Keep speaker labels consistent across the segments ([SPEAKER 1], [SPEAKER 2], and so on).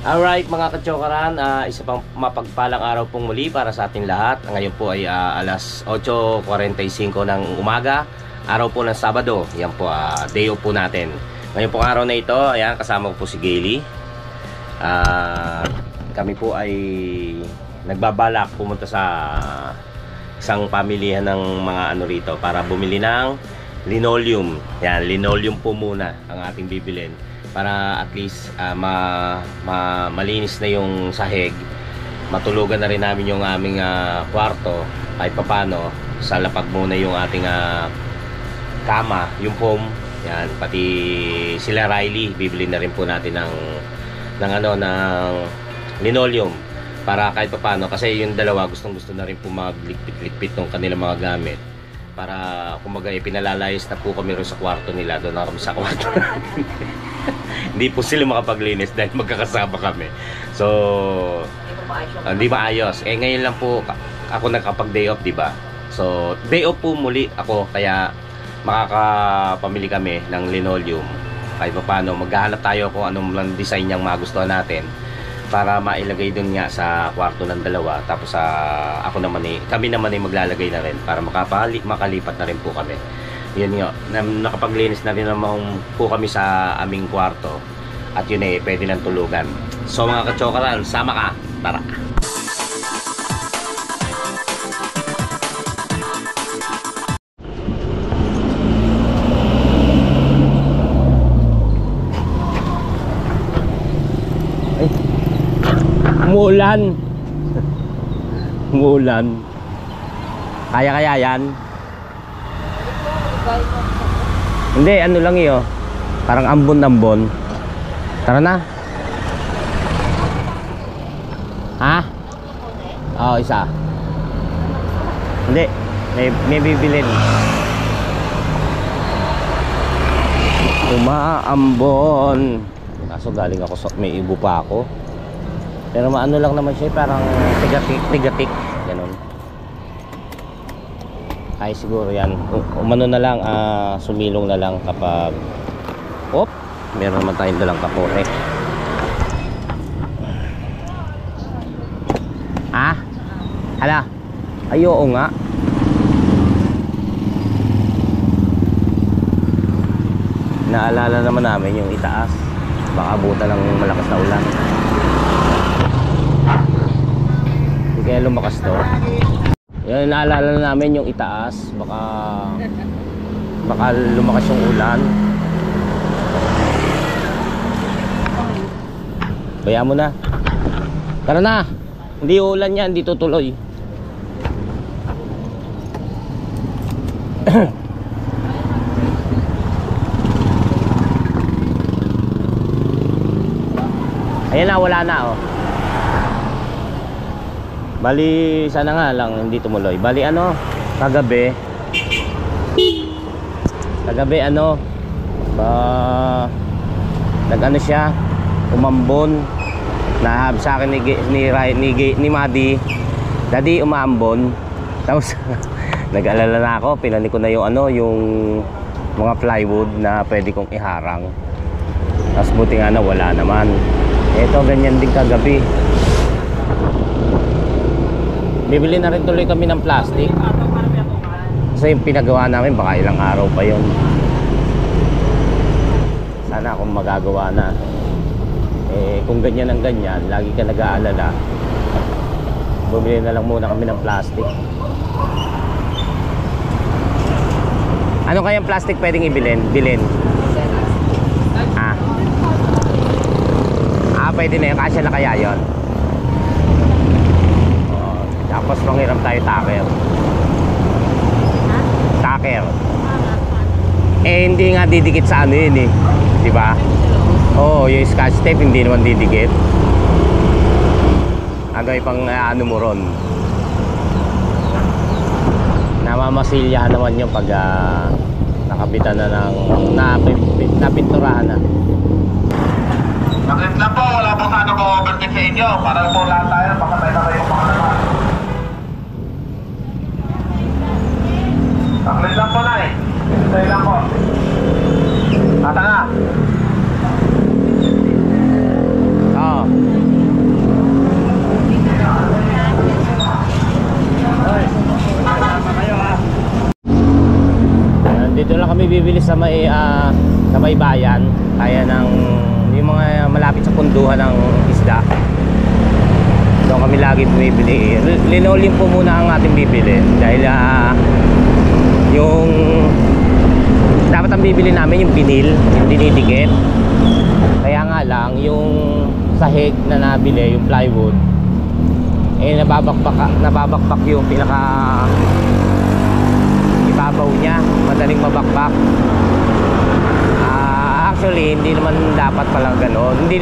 [SPEAKER 1] Alright mga kachokaran, isa pang mapagpalang araw pong muli para sa ating lahat. Ngayon po ay alas 8:45 ng umaga, araw po ng Sabado. Yan po, day off po natin. Ngayon po araw na ito, ayan, kasama ko po si Gayle. Kami po ay nagbabalak pumunta sa isang pamilihan ng mga ano rito para bumili ng linoleum. Yan, linoleum po muna ang ating bibilin para at least malinis na yung sahig, matulugan na rin namin yung aming kwarto kahit papano. Sa lapag muna yung ating kama, yung foam. Yan, pati sila Riley, bibili na rin po natin ng linoleum para kahit papano, kasi yung dalawa gustong gusto na rin po maglikpit-likpit ng kanilang mga gamit para kumbaga pinalalayas na po kami rin sa kwarto nila, doon na kami sa kwarto natin. Hindi po sila makapaglinis dahil magkakasama kami, so hindi maayos. Ngayon lang po ako nakapag day off, diba? So day off po muli ako, kaya makakapamili kami ng linoleum. Kahit pa paano, maghahanap tayo kung anong lang design niyang magustuhan natin para mailagay dun nga sa kwarto ng dalawa. Tapos ako naman kami naman maglalagay na rin para makalipat na rin po kami. Yun nga, nakapaglinis na rin naman po kami sa aming kwarto at yun pwede nang tulugan. So mga kachokaran, sama ka, tara! Umuulan. Umuulan. Kaya yan. Hindi, ano lang iyo. Parang ambon-ambon. Tara na. Ha? Oo, isa. Hindi, may bibilin. Umaambon. Kaso galing ako may ibo pa ako. Pero maano lang naman siya, parang tigatik, ganun. Ay siguro yan, umano na lang, sumilong na lang kapag meron naman tayong dalang kapote. Hala, ay oo nga. Naalala naman namin yung itaas, baka abutan ng malakas na ulan. Kaya lumakas to. Yan, naalala na namin yung itaas, baka lumakas yung ulan. Kaya mo na. Tara na. Hindi ulan yan, hindi tutuloy. Ayan na, wala na oh. Bali, sana nga lang hindi tumuloy. Bali kagabi nag-ano siya, umambon. Nahab sa akin ni Madi, Daddy, umaambon. Tapos nag-alala na ako, pinani ko na yung mga plywood na pwede kong iharang. Tapos buti nga na wala naman. Ito, ganyan din kagabi. Bibili na rin tuloy kami ng plastic kasi yung pinagawa namin baka ilang araw pa yun. Sana kung magagawa na. Kung ganyan ang ganyan, lagi ka nag-aalala, bumili na lang muna kami ng plastic. Ano kayang plastic pwedeng bilhin? Pwede na yun, kasya na kaya yun. Tapos manghiram tayo taker. Hindi nga didikit sa ano yun diba? Oo, yung scotch tape hindi naman didikit. Ano pang ano mo ron, namamasilyahan naman yung pag nakabitan na ng napinturahan na.
[SPEAKER 2] Naklit lang po, wala po sana po overtake sa inyo. Para po lahat tayo, pakatay na kayo pakalaman. Naklit lang po na Stay lang po. Tata na. Oo.
[SPEAKER 1] sa may bayan, kaya ng yung mga malapit sa punduhan ng isda. Doon kami lagi bumibili. Linoleum po muna ang ating bibili dahil yung dapat ang bibili namin yung vinil, yung dinidikit. Kaya nga lang yung sahig na nabili, yung plywood, nababakbak yung pinaka ibabaw niya, madaling mabakbak. Actually hindi naman dapat pala gano'n, hindi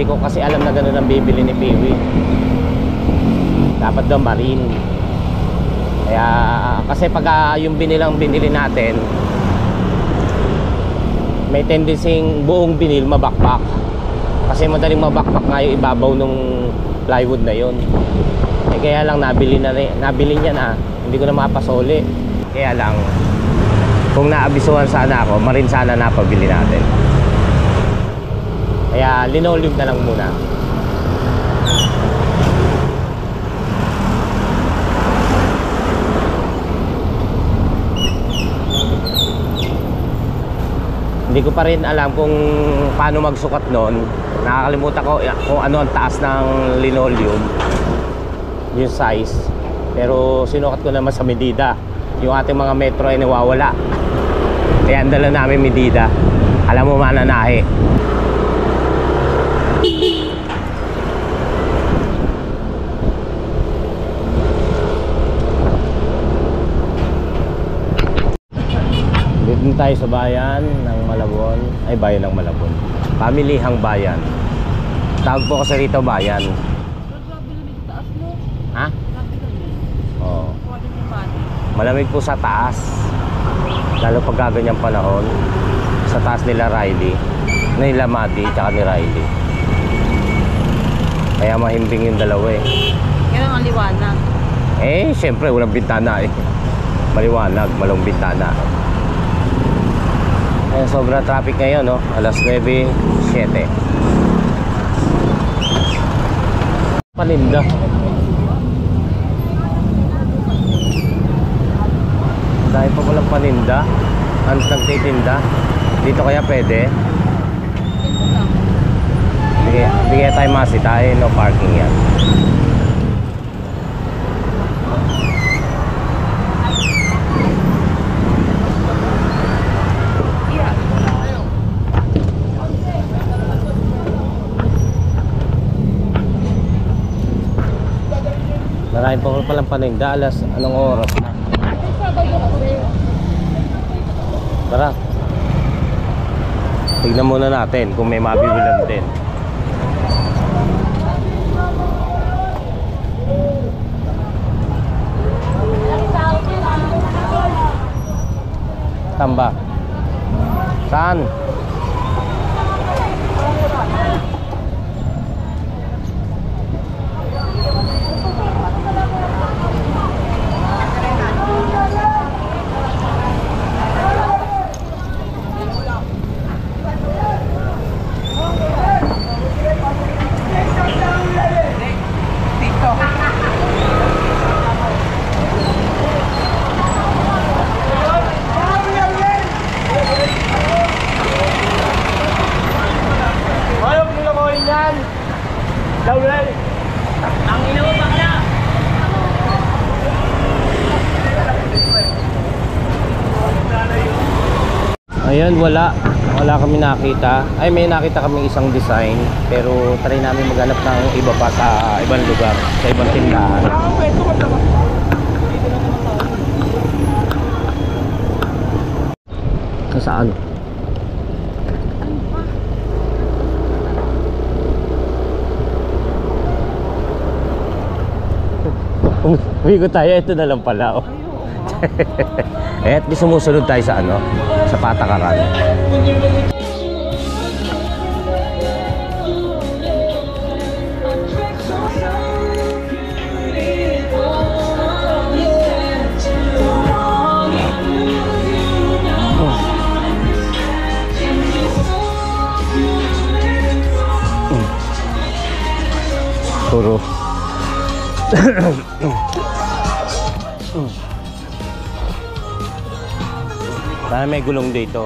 [SPEAKER 1] ko kasi alam na gano'n ang bibili ni Piwi. Dapat daw marine. Kaya kasi pag yung binili natin, may tendency buong binil mabakbak. Kasi madaling mabakbak nga yung ibabaw nung plywood na yon. Kaya lang nabili niya na. Hindi ko na mapasoli. Kaya lang kung naabisuhan sana ako, marin sana napabili natin. Kaya linoleum na lang muna. Hindi ko pa rin alam kung paano magsukat noon. Nakakalimutan ko kung ano ang taas ng linoleum, yung size. Pero sinukat ko naman sa medida. Yung ating mga metro ay nawawala. Kaya ang dala namin medida. Alam mo mananahe. Dito tayo sa bayan ng Malabon. Ay, bayan ng Malabon. Pamilihang bayan. Tawag po kasi rito bayan. Ha? Oo. Malamig po sa taas. Lalo pag gaganyang panahon. Sa taas nila Riley, nila Madi, tsaka ni Riley. Kaya mahimbing yung dalawa eh.
[SPEAKER 3] Yan ang liwanag.
[SPEAKER 1] Eh, syempre walang bintana eh. Maliwanag, malong bintana. Eh, sobra traffic ngayon, no? Alas 9:07. Paninda. Dahil pa walang paninda. Ang nagtitinda. Dito kaya pwede? Bigay tayo masita eh. No parking yan. Maraming pa palang paninda. Alas anong oras na? Tara. Tignan muna natin kung may mabibilan din. Tamba. Saan? Ayan, wala kami nakita. Ay, may nakita kami isang design, pero try namin maghanap ng iba pa sa ibang lugar, sa ibang tindahan. Saan? Umigo tayo, ito na lang pala. Oh. Eh, at least sumusunod tayo sa ano, sa patakaran. Turo. Sana may gulong dito.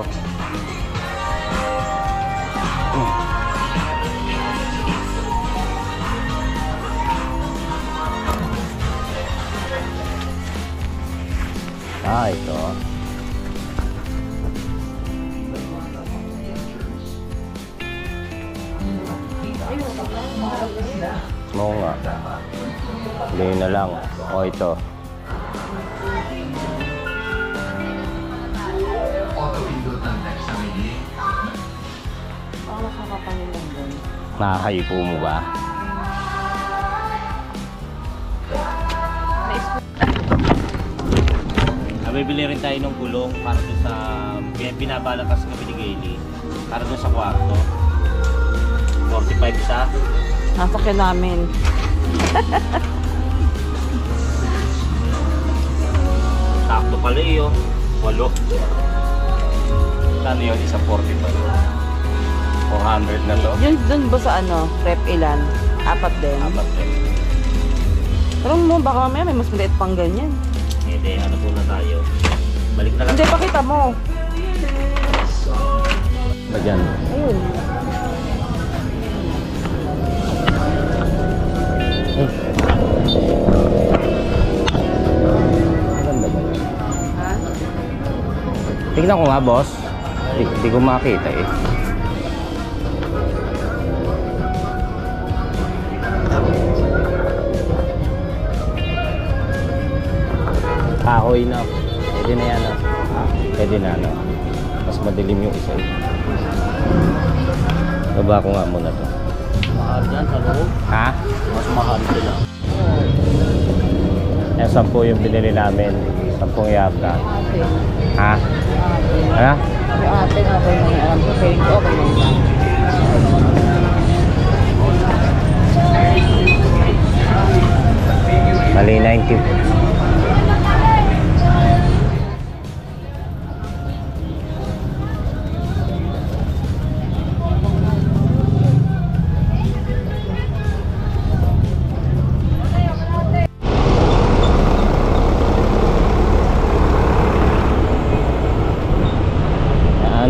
[SPEAKER 1] Ito. Oo nga. Hindi na lang. O ito. Nakakaipo mo ba? Bibili rin tayo ng gulong para doon sa binabalak kasi kami ni Gailey para doon sa kwarto. 45 isa.
[SPEAKER 3] Nasakyan namin.
[SPEAKER 1] Sakto pala eh, 8. Kano yun? Isa 40 pa. 400 na to.
[SPEAKER 3] Yun dun ba sa ano? Rep ilan? 4 din?
[SPEAKER 1] 4 din.
[SPEAKER 3] Pero mo baka mamaya may mas maliit pang ganyan.
[SPEAKER 1] Hindi, ano po na tayo. Balik na lang.
[SPEAKER 3] Hindi, pakita mo.
[SPEAKER 1] Ba dyan?
[SPEAKER 3] Ayun.
[SPEAKER 1] Maganda ba yun?
[SPEAKER 3] Ha?
[SPEAKER 1] Tignan ko nga, boss. Hindi ko makita eh. Kahoy na. Pwede na yan. Pwede na. Mas madilim yung isa. Baba ko nga muna to.
[SPEAKER 4] Mahal dyan sa loob.
[SPEAKER 1] Ha?
[SPEAKER 4] Mas mahal sila.
[SPEAKER 1] Yan 10 yung binili namin. 10 yarda.
[SPEAKER 3] Ate.
[SPEAKER 1] Ha? Ha?
[SPEAKER 3] Yung ate nga ba yung alam ko. Feeling ko okay lang yan.
[SPEAKER 1] Mali 90.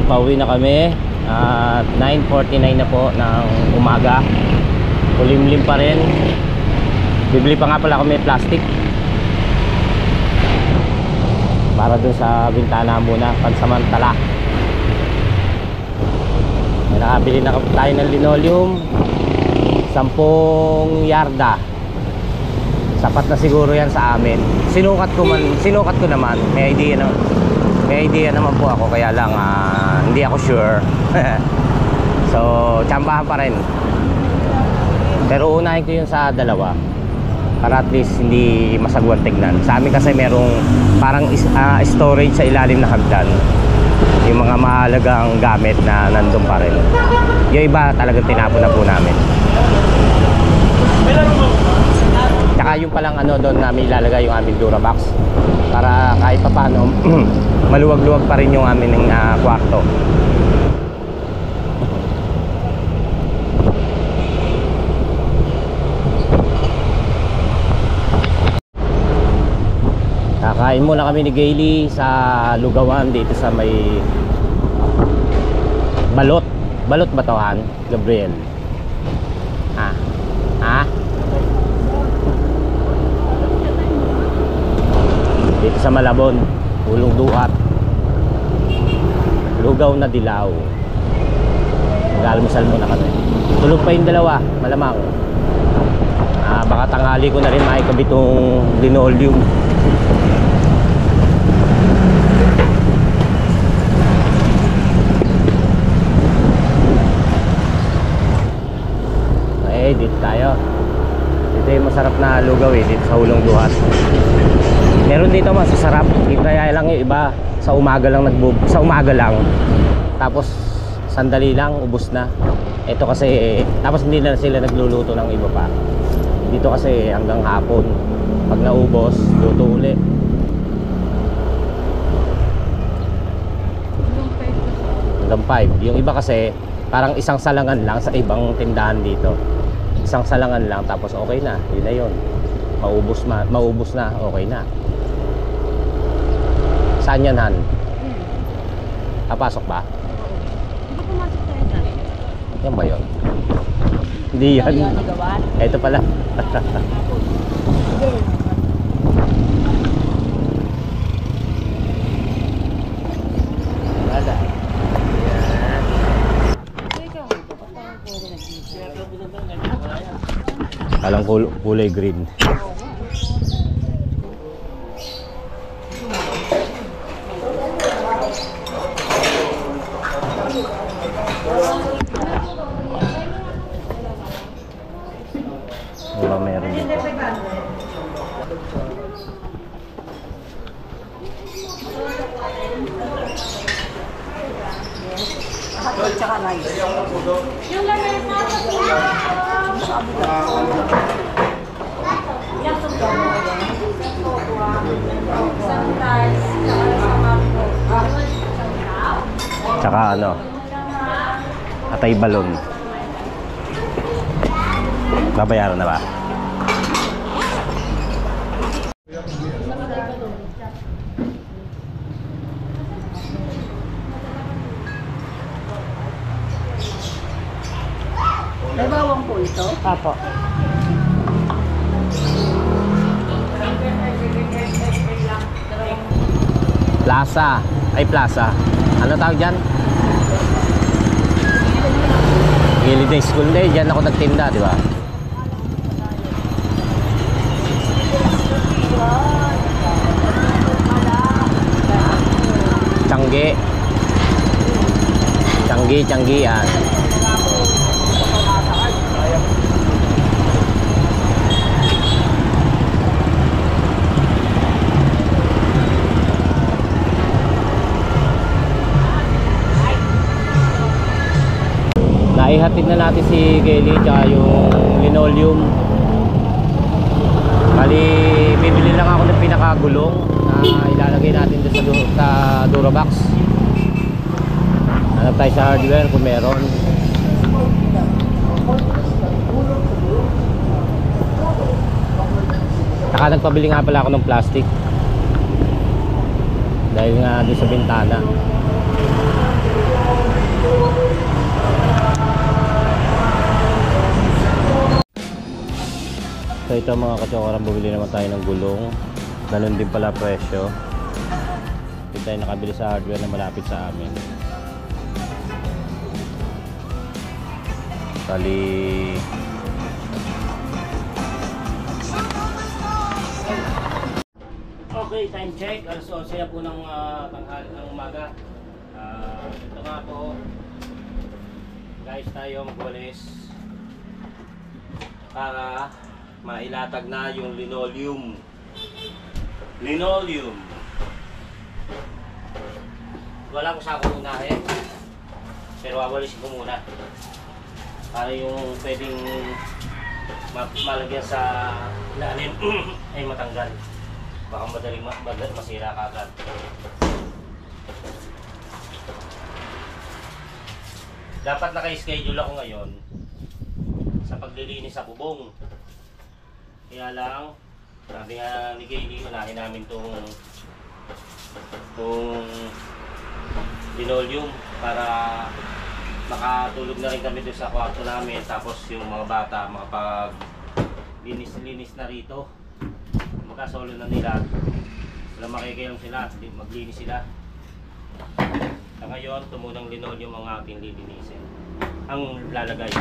[SPEAKER 1] Pauwi na kami at 9:49 na po ng umaga. Kulimlim pa rin. Bibili pa nga pala kami plastic para dun sa bintana muna, pansamantala. Nakabili na tayo ng linoleum, 10 yarda. Sapat na siguro yan sa amin. Sinukat ko naman. May idea naman po ako, kaya lang hindi ako sure. So tsambahan pa rin, pero unahin ko yun sa dalawa para at least hindi masagwan tignan. Sa amin kasi merong parang storage sa ilalim na hagdan, yung mga mahalagang gamit na nandun pa rin. Yung iba talagang tinapon na po namin. Tsaka yung palang doon namin ilalagay yung aming Durabox para kahit pa paano maluwag-luwag pa rin yung aming kwarto. Kakain muna kami ni Gailey sa lugawan dito sa may Balot ba to, Han? Gabriel? Ha? Dito sa Malabon, Ulong Duat, lugaw na dilaw. Mag-almusal muna kami. Tulog pa yung dalawa, malamang. Baka tanghali ko na rin maikabit itong linoleum. Dito tayo. Dito yung masarap na lugaw dito sa Ulong Duhat. Meron dito masasarap. Kaya lang yung iba sa umaga lang tapos sandali lang ubos na. Ito kasi tapos hindi na sila nagluluto ng iba pa. Dito kasi hanggang hapon. Pag naubos, luto uli. Hanggang 5. Yung iba kasi parang isang salangan lang sa ibang tindahan dito. Isang salangan lang tapos okay na. Yun na yun. Maubos na, okay na. Saan yan, Han? Papasok ba?
[SPEAKER 3] Hindi ko pumasok tayo sa akin.
[SPEAKER 1] Yan ba yun? Hindi yan. Ito pala. Wala. Yan. Alang kulay green. Wala meron dito.
[SPEAKER 3] Gold tsaka nice.
[SPEAKER 5] Yung lamesa sa
[SPEAKER 1] Tsaka ano? Atay balon. Babayaran na ba?
[SPEAKER 3] May bawang po ito? Apo.
[SPEAKER 1] Plaza. Ay, plaza. Ano tawag dyan? Gilid ng school day. Dyan ako nagtinda, di ba? Tiyanggi. Tiyanggian. Naihatid na natin si Kelly tsaka yung linoleum. Bali, bibili lang ako ng pinakagulong na ilalagay natin doon sa Durabox. Hanap tayo sa hardware kung meron. Saka nagpabili nga pala ako ng plastic dahil nga doon sa bintana. So ito mga kachokaran, bumili naman tayo ng gulong. Ganun din pala presyo. Ito tayo nakabili sa hardware na malapit sa amin. Bali okay, time check. Alas 11 na po ng tanghali ng umaga. Ito nga po guys, tayo magwalis para mailatag na yung linoleum. Wala ko sa ako unahin, pero wawalisin ko muna para yung pwedeng malagyan sa ilalim ay matanggal. Baka madaling masira kagad. Dapat naka-schedule ako ngayon sa paglilinis sa bubong. Kaya lang, sabi nga ni Kaylee, unahin namin itong linoleum para makatulog na rin kami doon sa kwarto namin. Tapos yung mga bata makapag-linis na rito. Magkasolo na nila. Wala makikayang sila, maglinis sila. Sa ngayon, tumunang linoleum ang ating lilinisin. Ang lalagay.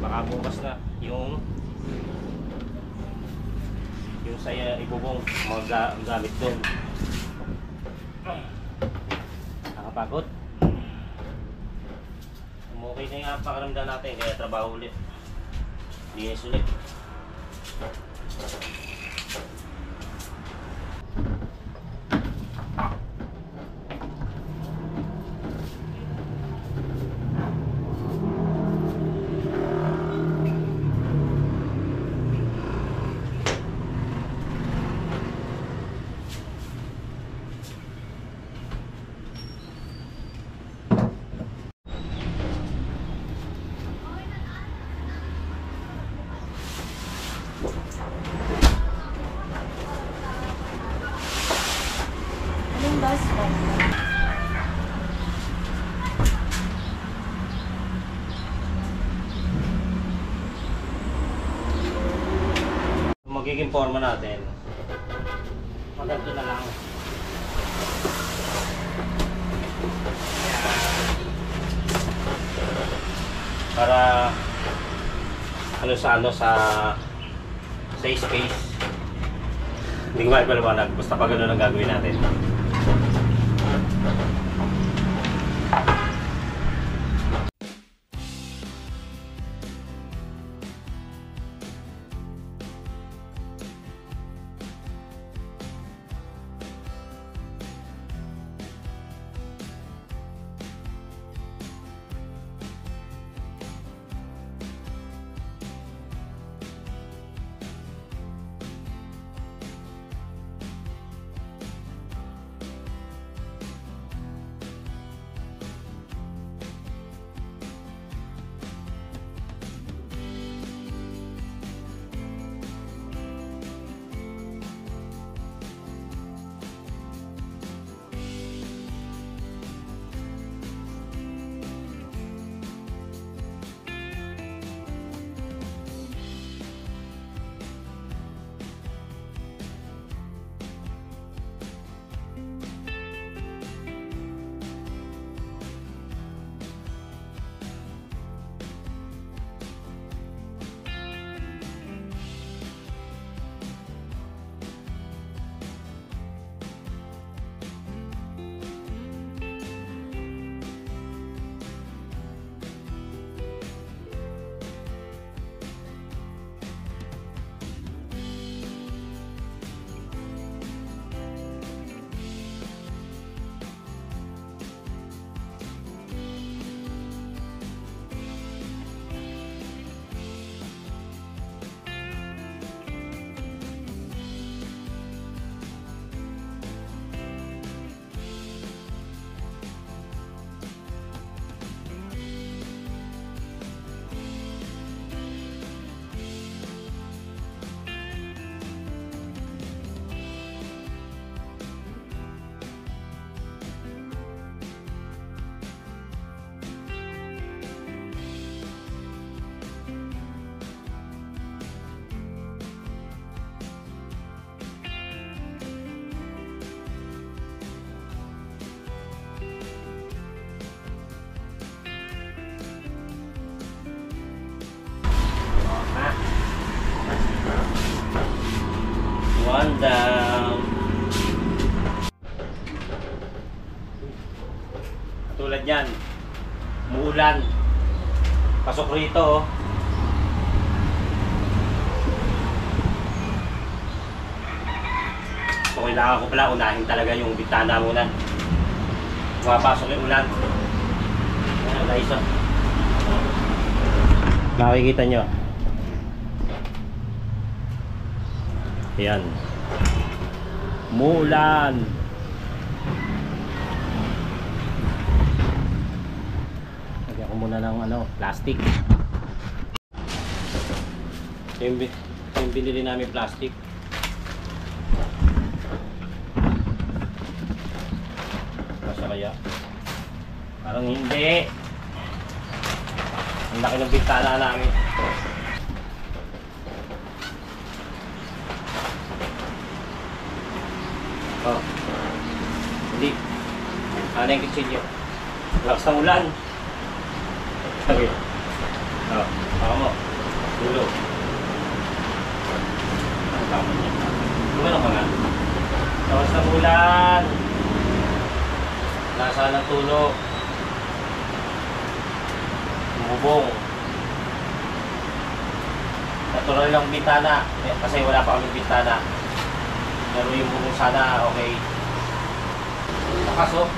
[SPEAKER 1] Baka bukas na yung saya ibubong mga gamit doon. Nakapagod. Okay na yung pakaramdam natin, kaya trabaho ulit. Linis ulit. magiging forma natin. Maganto na lang. Para ano sa space. Hindi ko maipalumanag. Basta pag ano ang gagawin natin. One down. Tulad yan, muulan. Pasok rito. So kailangan ko pala unahin talaga yung bintana muna. Pumapasok yung ulan. Ayan, guys. Nakikita nyo. Ayan. Muulan. Lagyan ko muna ng plastic. Yung binili namin plastic. Basta kaya? Parang hindi. Ang laki ng bintana namin. Oh. Hindi. Ano yung kitsilyo? Lakas ng ulan. Okay. Oh. Baka mo. Dulo. Ang tama niya. Lumano ka nga. Lakas ng ulan. Nasa ng tulo. Bubong. Natural lang bintana. Kasi wala pa kaming bintana. Pero yung bubong sana, okay. Nakaso.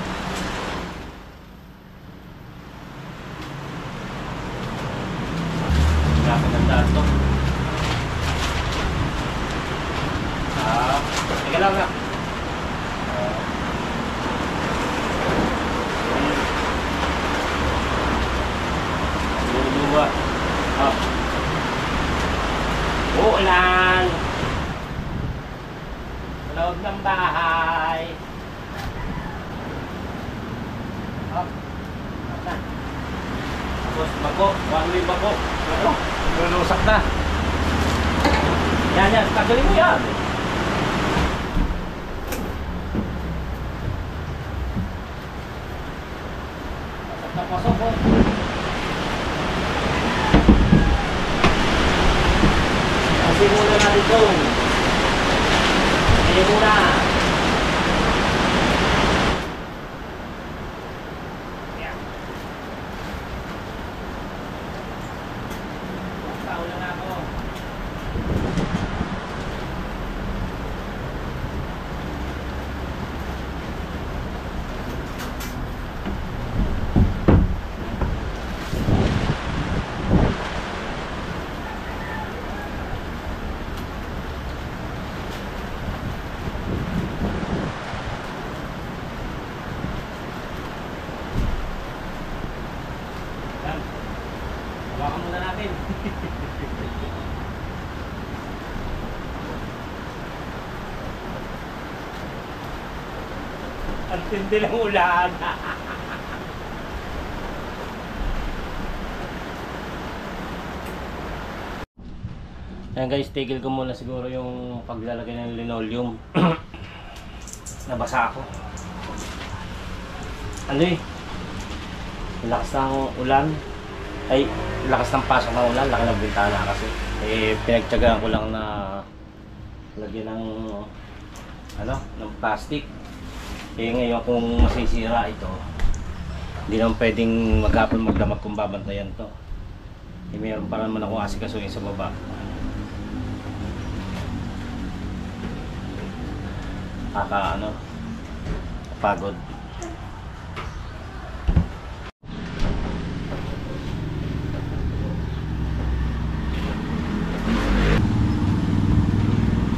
[SPEAKER 1] Napagandaan to. Teka lang na. Luluwa. Uulan. Loob ng bahay. Tapos bako, one way bako. Lulusak na. Yan, tagalin mo yan. Pasok po. Kasi muna natin ito. Kasi muna. Yan. Tao lang ako. Hawakan muna natin. Ang tindi ng ulan. Ayan guys, tigil ko muna siguro yung paglalagay ng linoleum. Nabasa ako. Ano eh? Lakas ng ulan. Ay, lakas ng pasok ng ulan, laki ng bintana kasi. Eh, pinagtyagaan ko lang na lagyan ng ano, ng plastic. Eh ngayon kung masisira ito, hindi naman pwedeng maghapon magdamag kung babantayan to. Eh mayroon pa naman ako asikasuhin sa baba. Ano, pagod.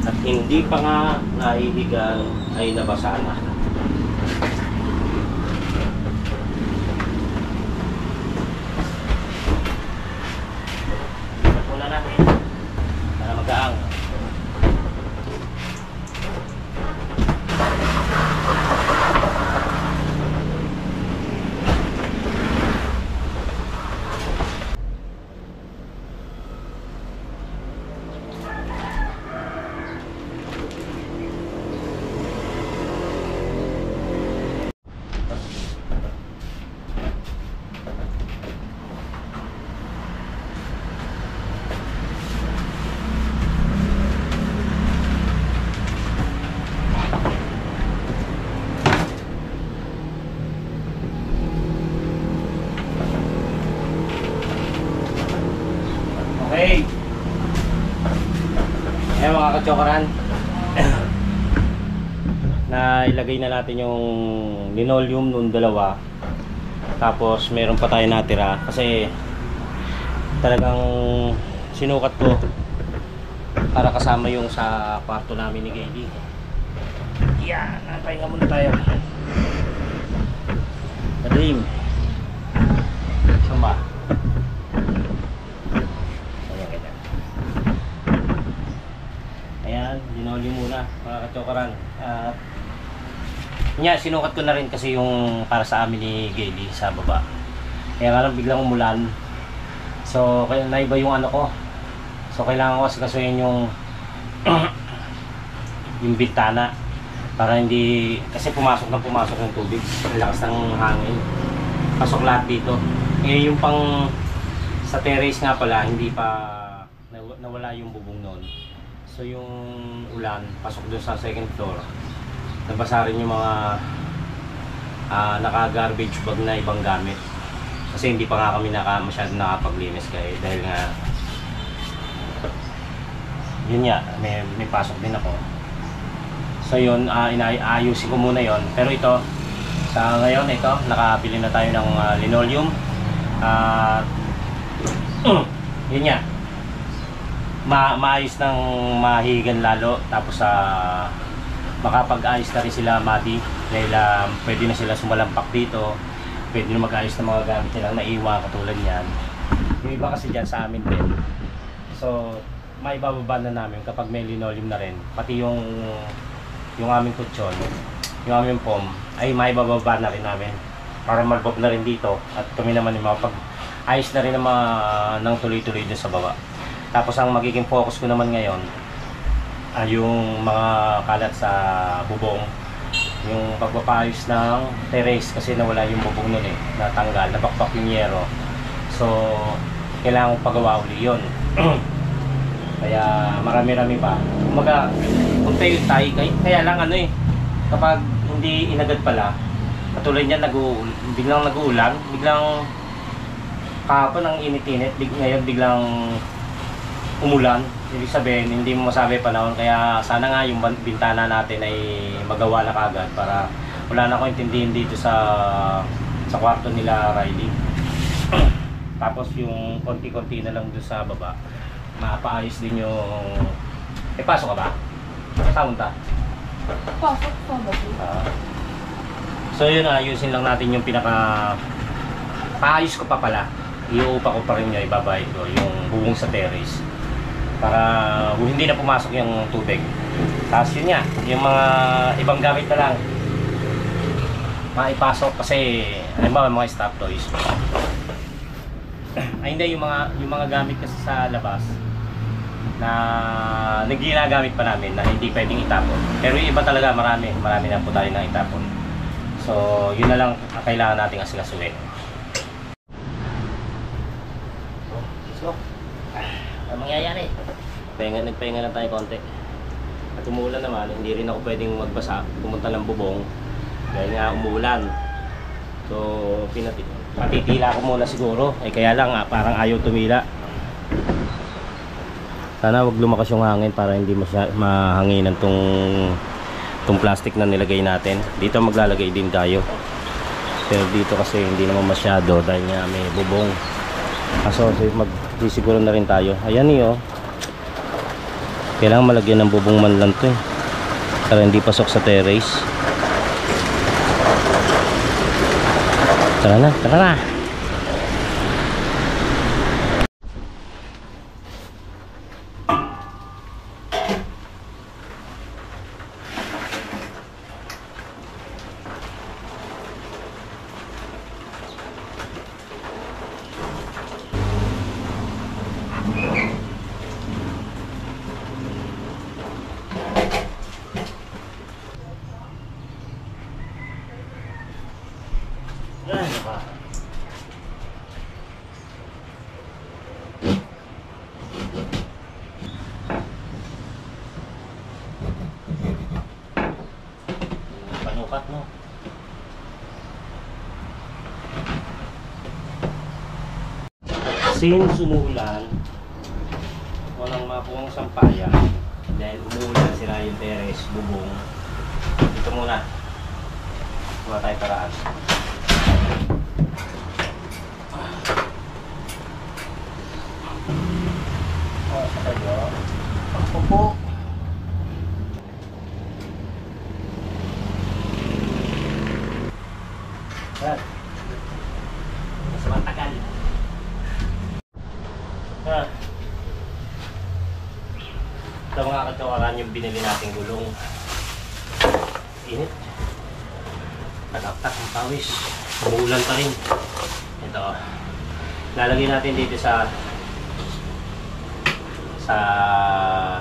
[SPEAKER 1] At hindi pa nga nahihigan ay nabasa na. Muna natin para magaang. Okay. Ayan mga kachokaran. Na ilagay na natin yung linoleum nung dalawa. Tapos meron pa tayo natira kasi talagang sinukat ko para kasama yung sa kwarto namin ni Gaby. Yan, pahinga muna tayo. Madilim. Samba. Ayan, linoleum muna mga kachokaran. At sinukat ko na rin kasi yung para sa amin ni Gaby sa baba. Kaya nga lang biglang umulan. So, kaya naiba yung ano ko. So, kailangan ko kasuyin yung yung bintana para hindi, kasi pumasok ng tubig. Ang lakas ng hangin. Pasok lahat dito. Eh, yung pang sa terrace nga pala, hindi pa nawala yung bubong noon. So yung ulan, pasok doon sa second floor. Nabasa rin yung mga naka-garbage bag na ibang gamit. Kasi hindi pa nga kami masyadong nakapaglinis dahil nga yun nga, may pasok din ako. So yun, inaayusin ko muna yon. Pero ito, sa ngayon, ito, nakabili na tayo ng linoleum. Yun nga, maayos ng mahihigan lalo. Tapos makapag-ayos na rin sila madi dahil pwede na sila sumalampak dito, pwede na mag-ayos ng mga gamit nilang naiwan katulad yan. Yung iba kasi dyan sa amin din, so may bababa na namin kapag may linoleum na rin, pati yung aming kutsyon, yung aming foam ay may bababa na rin namin para malbob na rin dito at kami naman yung makapag-ayos na rin ng tuloy-tuloy din sa baba. Tapos ang magiging focus ko naman ngayon yung mga kalat sa bubong, yung pagpapayos ng terrace kasi nawala yung bubong nun eh, natanggal, nabakbak yung yero. So kailangan pagawa uli yun. Kaya marami-rami pa. Kumaga, untay tayo kaya lang ano eh, kapag hindi inagad pala, katulad niyan biglang nag-uulan, biglang kahapon ang init-init, ngayon biglang umulan. Ibig sabihin, hindi mo masabi panahon, kaya sana nga yung bintana natin ay magawa na kagad para wala na akong intindihin dito sa kwarto nila Riley. Tapos yung konti-konti na lang doon sa baba, mapaayos din yung... pasok ka ba? Saan ta?
[SPEAKER 3] Pasok sa bago.
[SPEAKER 1] So yun, ayusin lang natin yung paayos ko pa pala. Iuupa ko pa rin yung ibabayad ko, yung bubong sa terrace. Para hindi na pumasok yung tubig. Tapos yun nga, yung mga ibang gamit na lang maipasok kasi halimbawa mga stop toys. Ay hindi, yung mga gamit kasi sa labas na ginagamit pa namin na hindi pwedeng itapon. Pero yung iba talaga marami na po tayo na itapon. So yun na lang ang kailangan nating asikasuhin. So, ano mangyayari? Nagpahinga lang tayo konti. At umuulan naman, hindi rin ako pwedeng magbasa, pumunta ng bubong dahil nga umuulan. So patitila ko muna siguro. Kaya lang parang ayaw tumila. Sana wag lumakas yung hangin para hindi mahanginan tong plastic na nilagay natin. Dito maglalagay din tayo. Pero dito kasi hindi naman masyado dahil nga may bubong. Kaso magsisiguro na rin tayo. Ayan eh oh. Kailangan malagyan ng bubong man lang to eh, para hindi pasok sa terrace. Tara na, tara na. Ano ba? Panukat mo. Since umuulan, walang makuhang sampayan dahil umuulan, sira yung terrace, bubong. Dito muna. Kuha tayo paraan. Opo. Mas matagal. Ito mga katawaran yung binili nating gulong. Init. Tagaktak ang pawis. Umuulan pa rin. Ito. Lalagay natin dito sa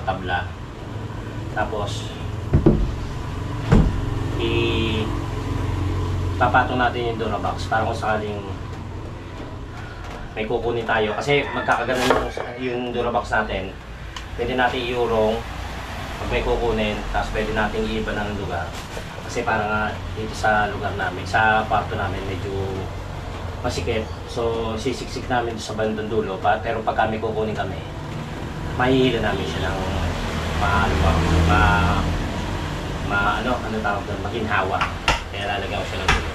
[SPEAKER 1] tabla. Tapos papatong natin yung Durabox para kung sakaling may kukunin tayo kasi magkakaganon yung Durabox natin, pwede natin iurong pag may kukunin, tapos pwede natin iiba ng lugar kasi para nga dito sa lugar namin, sa kwarto namin medyo masikip, so sisiksik namin sa bandang dulo pero pag kami kukunin kami, mahihila namin siya ng ano tawag doon, maginhawa, kaya lalagyan ko siya ng dulo.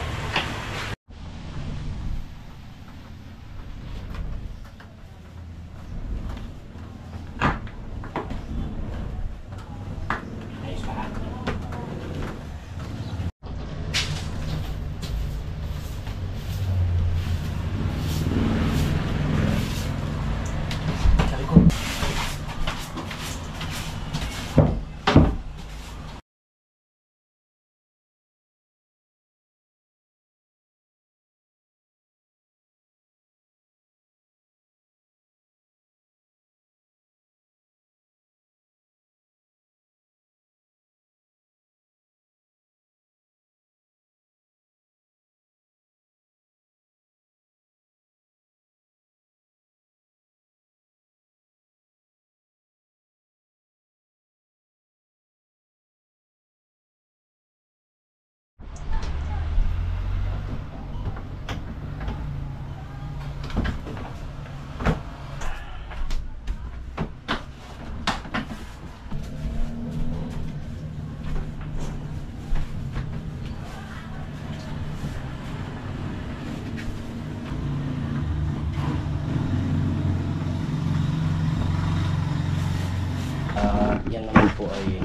[SPEAKER 1] Yan naman po ay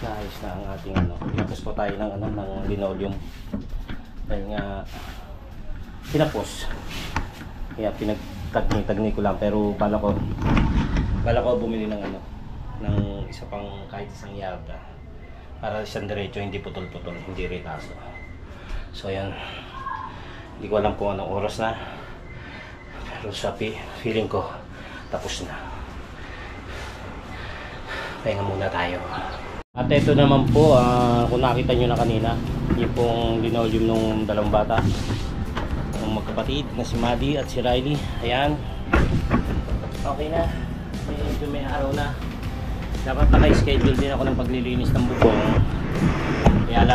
[SPEAKER 1] naayos na ang ating ano. Pinapos po tayo ng ano, ng linoleum. Dahil nga pinapos. Kaya pinagtagni ko lang, pero bala ko bumili ng ano, ng isa pang kahit isang yarda para siyang diretso, hindi putol-putol, hindi retaso. So ayan, hindi ko alam kung anong oras na, pero sa feeling ko tapos na. Pahinga muna tayo. At ito naman po, kung nakita nyo na kanina, yung pong linoleum nung dalawang bata, yung magkapatid na si Maddie at si Riley. Ayan, okay na. Medyo may araw na. Dapat naka-schedule din ako ng paglilinis ng bubong. Kaya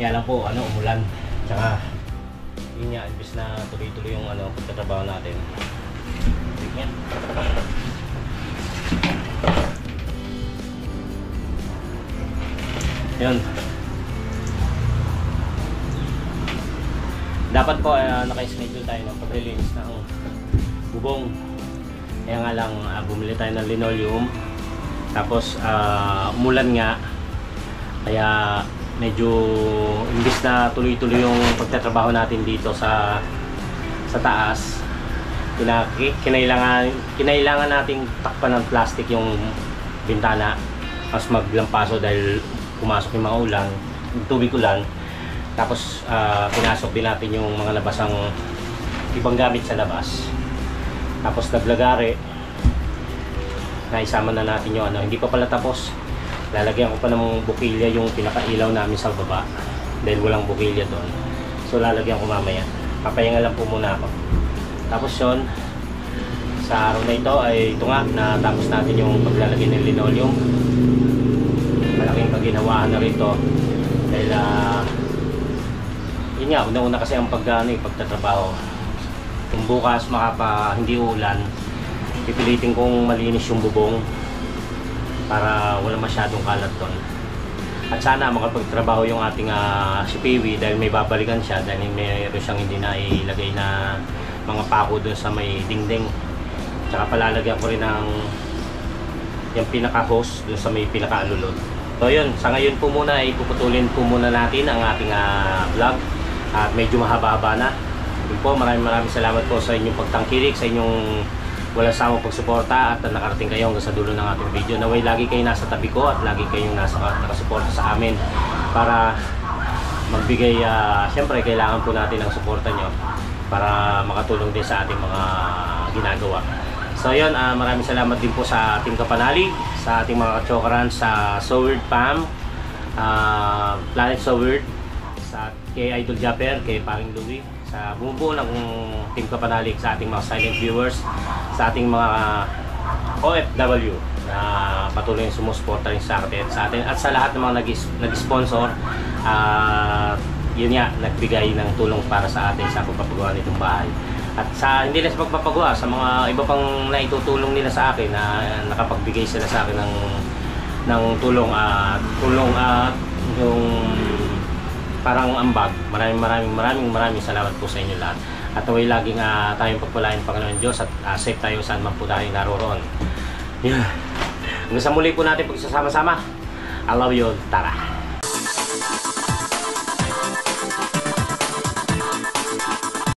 [SPEAKER 1] lang po, umulan. Tsaka yun nga, imbis na tuloy-tuloy yung pagtatrabaho natin. Tignan. Yun. Dapat po naka-schedule tayo ng paglilinis ng bubong. Kaya nga lang bumili tayo ng linoleum. Tapos umulan nga. Kaya medyo imbis na tuloy-tuloy yung pagtatrabaho natin dito sa taas, kinailangan nating takpan ng plastic yung bintana mas maglampaso dahil pumasok yung mga ulan, tubig ulan. Tapos pinasok din natin yung mga labasang ibang gamit sa labas. Tapos naglagari, naisama na natin yung hindi pa pala tapos. Lalagyan ko pa ng bukilya yung pinakailaw namin sa baba dahil walang bukilya doon. So lalagyan ko mamaya. Papahinga lang po muna ako. Tapos yun, sa araw na ito ay ito nga, natapos natin yung paglalagay ng linoleum. Malaking paginawaan na rito dahil yun nga, una-una kasi ang pagtatrabaho. Kung bukas hindi ulan, pipilitin kong malinis yung bubong para wala masyadong kalat doon. At sana makapagtrabaho yung ating si Peewee dahil may babalikan siya dahil mayroon siyang hindi na ilagay na mga pako doon sa may dingding. Tsaka palalagyan ko rin ng yung pinaka-hose doon sa may pinaka-alulod. So yun, sa ngayon po muna ay puputulin po muna natin ang ating vlog at medyo mahaba-haba na. Yun po, maraming salamat po sa inyong pagtangkilik, sa inyong walang samang pagsuporta at nakarating kayo hanggang sa dulo ng ating video. Naway lagi kayo nasa tabi ko at lagi kayong nakasuporta sa amin para magbigay, siyempre kailangan po natin ng suporta nyo para makatulong din sa ating mga ginagawa. So yun, maraming salamat din po sa ating kapanalig, sa ating mga kachokaran, sa Soward Pam, Planet Soward, kay Idol Japper, kay Paring Louie, sa bumubuo ng team kapanalig, sa ating mga silent viewers, sa ating mga OFW na patuloy sumusuporta rin sa atin at sa lahat ng mga nag-sponsor, yun nga, nagbigay ng tulong para sa atin sa pagpapagawa nitong bahay. At sa hindi lang sa pagpapagawa, sa mga iba pang naitutulong nila sa akin na nakapagbigay sila sa akin ng tulong yung parang ambag. Maraming salamat po sa inyo lahat. At naway laging tayong pagpalain ng Panginoon Diyos at safe tayo saan man po tayo naroroon. Yeah. Hanggang sa muli po natin pagsasama-sama. I love you. Tara!